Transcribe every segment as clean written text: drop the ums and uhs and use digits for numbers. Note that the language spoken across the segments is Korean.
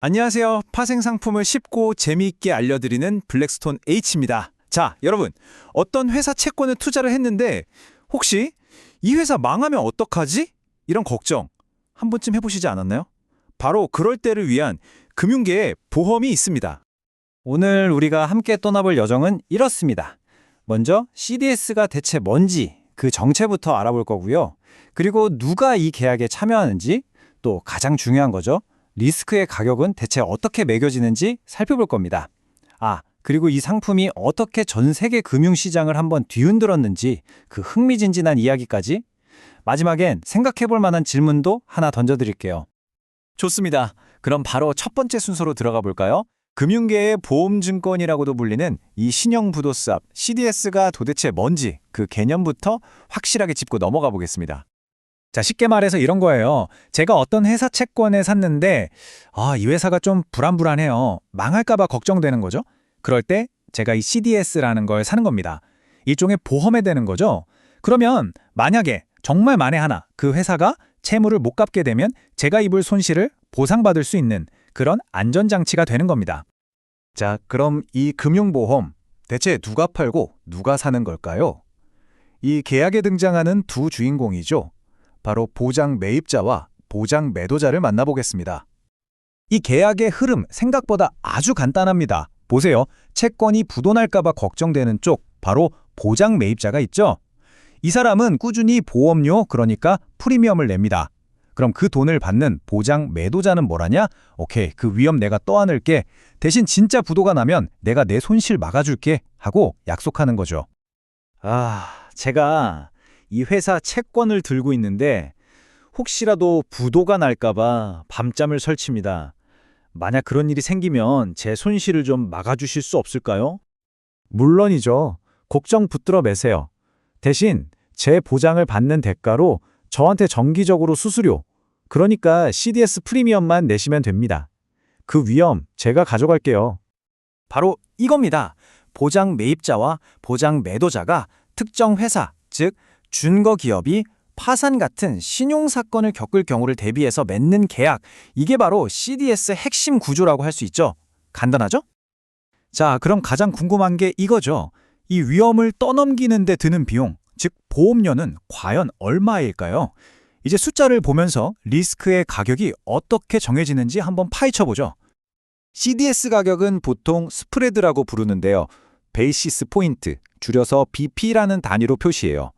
안녕하세요. 파생 상품을 쉽고 재미있게 알려드리는 블랙스톤 H입니다. 자, 여러분, 어떤 회사 채권에 투자를 했는데 혹시 이 회사 망하면 어떡하지? 이런 걱정 한 번쯤 해보시지 않았나요? 바로 그럴 때를 위한 금융계의 보험이 있습니다. 오늘 우리가 함께 떠나볼 여정은 이렇습니다. 먼저 CDS가 대체 뭔지 그 정체부터 알아볼 거고요. 그리고 누가 이 계약에 참여하는지, 또 가장 중요한 거죠. 리스크의 가격은 대체 어떻게 매겨지는지 살펴볼 겁니다. 그리고 이 상품이 어떻게 전 세계 금융시장을 한번 뒤흔들었는지 그 흥미진진한 이야기까지, 마지막엔 생각해볼 만한 질문도 하나 던져드릴게요. 좋습니다. 그럼 바로 첫 번째 순서로 들어가 볼까요? 금융계의 보험증권이라고도 불리는 이 신용부도수합 CDS가 도대체 뭔지 그 개념부터 확실하게 짚고 넘어가 보겠습니다. 자, 쉽게 말해서 이런 거예요. 제가 어떤 회사 채권에 샀는데 이 회사가 좀 불안불안해요. 망할까 봐 걱정되는 거죠. 그럴 때 제가 이 CDS라는 걸 사는 겁니다. 일종의 보험에 되는 거죠. 그러면 만약에 정말 만에 하나 그 회사가 채무를 못 갚게 되면 제가 입을 손실을 보상받을 수 있는 그런 안전장치가 되는 겁니다. 자, 그럼 이 금융보험 대체 누가 팔고 누가 사는 걸까요? 이 계약에 등장하는 두 주인공이죠. 바로 보장 매입자와 보장 매도자를 만나보겠습니다. 이 계약의 흐름 생각보다 아주 간단합니다. 보세요. 채권이 부도날까 봐 걱정되는 쪽, 바로 보장 매입자가 있죠. 이 사람은 꾸준히 보험료, 그러니까 프리미엄을 냅니다. 그럼 그 돈을 받는 보장 매도자는 뭐라냐? 오케이, 그 위험 내가 떠안을게. 대신 진짜 부도가 나면 내가 내 손실 막아줄게 하고 약속하는 거죠. 제가 이 회사 채권을 들고 있는데 혹시라도 부도가 날까 봐 밤잠을 설칩니다. 만약 그런 일이 생기면 제 손실을 좀 막아주실 수 없을까요? 물론이죠. 걱정 붙들어 매세요. 대신 제 보장을 받는 대가로 저한테 정기적으로 수수료, 그러니까 CDS 프리미엄만 내시면 됩니다. 그 위험 제가 가져갈게요. 바로 이겁니다. 보장 매입자와 보장 매도자가 특정 회사, 즉 준거 기업이 파산 같은 신용사건을 겪을 경우를 대비해서 맺는 계약, 이게 바로 CDS의 핵심 구조라고 할 수 있죠. 간단하죠? 자, 그럼 가장 궁금한 게 이거죠. 이 위험을 떠넘기는 데 드는 비용, 즉 보험료는 과연 얼마일까요? 이제 숫자를 보면서 리스크의 가격이 어떻게 정해지는지 한번 파헤쳐보죠. CDS 가격은 보통 스프레드라고 부르는데요. 베이시스 포인트, 줄여서 BP라는 단위로 표시해요.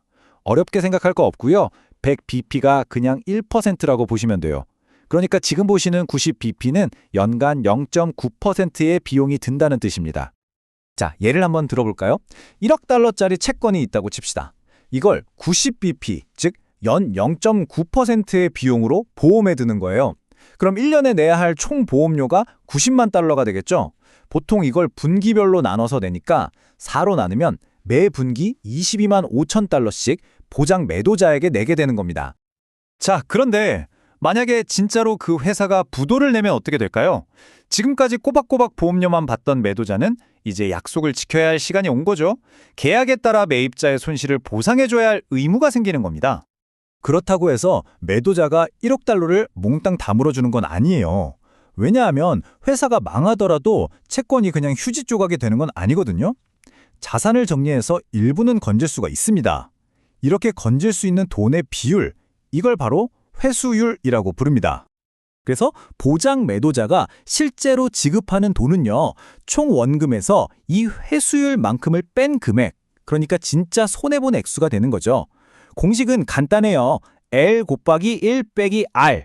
어렵게 생각할 거 없고요. 100bp가 그냥 1%라고 보시면 돼요. 그러니까 지금 보시는 90bp는 연간 0.9%의 비용이 든다는 뜻입니다. 자, 예를 한번 들어볼까요? 1억 달러짜리 채권이 있다고 칩시다. 이걸 90bp, 즉 연 0.9%의 비용으로 보험에 드는 거예요. 그럼 1년에 내야 할 총 보험료가 90만 달러가 되겠죠? 보통 이걸 분기별로 나눠서 내니까 4로 나누면 매 분기 22만 5천 달러씩 보장 매도자에게 내게 되는 겁니다. 자, 그런데 만약에 진짜로 그 회사가 부도를 내면 어떻게 될까요? 지금까지 꼬박꼬박 보험료만 받던 매도자는 이제 약속을 지켜야 할 시간이 온 거죠. 계약에 따라 매입자의 손실을 보상해줘야 할 의무가 생기는 겁니다. 그렇다고 해서 매도자가 1억 달러를 몽땅 다 물어주는 건 아니에요. 왜냐하면 회사가 망하더라도 채권이 그냥 휴지 조각이 되는 건 아니거든요. 자산을 정리해서 일부는 건질 수가 있습니다. 이렇게 건질 수 있는 돈의 비율, 이걸 바로 회수율이라고 부릅니다. 그래서 보장 매도자가 실제로 지급하는 돈은요, 총 원금에서 이 회수율만큼을 뺀 금액, 그러니까 진짜 손해본 액수가 되는 거죠. 공식은 간단해요. L 곱하기 1 빼기 R.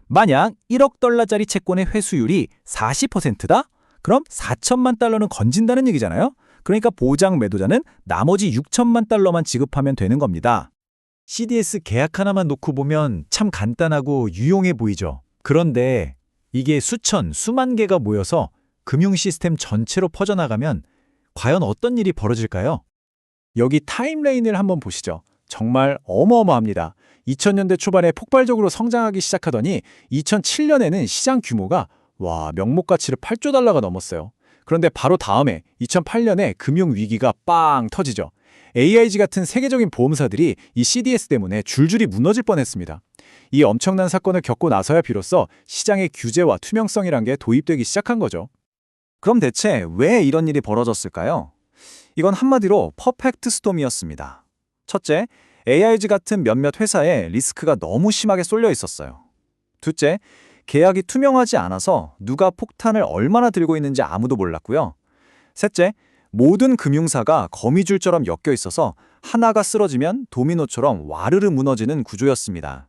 만약 1억 달러짜리 채권의 회수율이 40%다? 그럼 4천만 달러는 건진다는 얘기잖아요. 그러니까 보장 매도자는 나머지 6천만 달러만 지급하면 되는 겁니다. CDS 계약 하나만 놓고 보면 참 간단하고 유용해 보이죠. 그런데 이게 수천, 수만 개가 모여서 금융 시스템 전체로 퍼져나가면 과연 어떤 일이 벌어질까요? 여기 타임라인을 한번 보시죠. 정말 어마어마합니다. 2000년대 초반에 폭발적으로 성장하기 시작하더니 2007년에는 시장 규모가 명목 가치를 8조 달러가 넘었어요. 그런데 바로 다음에 2008년에 금융위기가 빵 터지죠. AIG 같은 세계적인 보험사들이 이 CDS 때문에 줄줄이 무너질 뻔했습니다. 이 엄청난 사건을 겪고 나서야 비로소 시장의 규제와 투명성이란 게 도입되기 시작한 거죠. 그럼 대체 왜 이런 일이 벌어졌을까요? 이건 한마디로 퍼펙트 스톰이었습니다. 첫째, AIG 같은 몇몇 회사에 리스크가 너무 심하게 쏠려 있었어요. 둘째, 계약이 투명하지 않아서 누가 폭탄을 얼마나 들고 있는지 아무도 몰랐고요. 셋째, 모든 금융사가 거미줄처럼 엮여 있어서 하나가 쓰러지면 도미노처럼 와르르 무너지는 구조였습니다.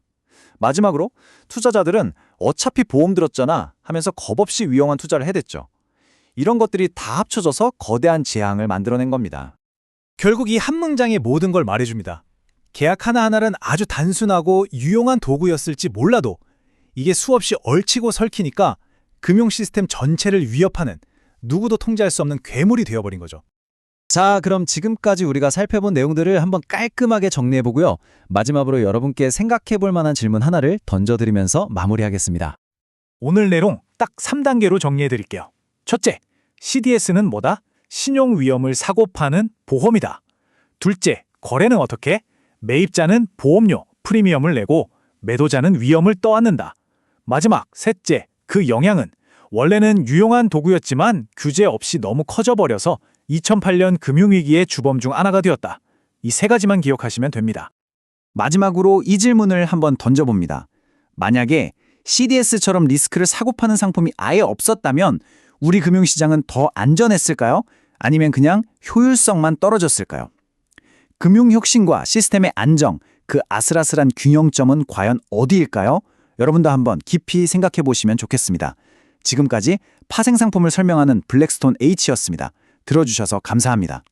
마지막으로 투자자들은 어차피 보험 들었잖아 하면서 겁없이 위험한 투자를 해댔죠. 이런 것들이 다 합쳐져서 거대한 재앙을 만들어낸 겁니다. 결국 이 한 문장이 모든 걸 말해줍니다. 계약 하나하나는 아주 단순하고 유용한 도구였을지 몰라도 이게 수없이 얽히고 설키니까 금융 시스템 전체를 위협하는 누구도 통제할 수 없는 괴물이 되어버린 거죠. 자, 그럼 지금까지 우리가 살펴본 내용들을 한번 깔끔하게 정리해보고요. 마지막으로 여러분께 생각해볼 만한 질문 하나를 던져드리면서 마무리하겠습니다. 오늘 내용 딱 3단계로 정리해드릴게요. 첫째, CDS는 뭐다? 신용 위험을 사고 파는 보험이다. 둘째, 거래는 어떻게? 매입자는 보험료, 프리미엄을 내고 매도자는 위험을 떠안는다. 마지막, 셋째, 그 영향은 원래는 유용한 도구였지만 규제 없이 너무 커져버려서 2008년 금융위기의 주범 중 하나가 되었다. 이 세 가지만 기억하시면 됩니다. 마지막으로 이 질문을 한번 던져봅니다. 만약에 CDS처럼 리스크를 사고 파는 상품이 아예 없었다면 우리 금융시장은 더 안전했을까요? 아니면 그냥 효율성만 떨어졌을까요? 금융혁신과 시스템의 안정, 그 아슬아슬한 균형점은 과연 어디일까요? 여러분도 한번 깊이 생각해 보시면 좋겠습니다. 지금까지 파생상품을 설명하는 블랙스톤 H였습니다. 들어주셔서 감사합니다.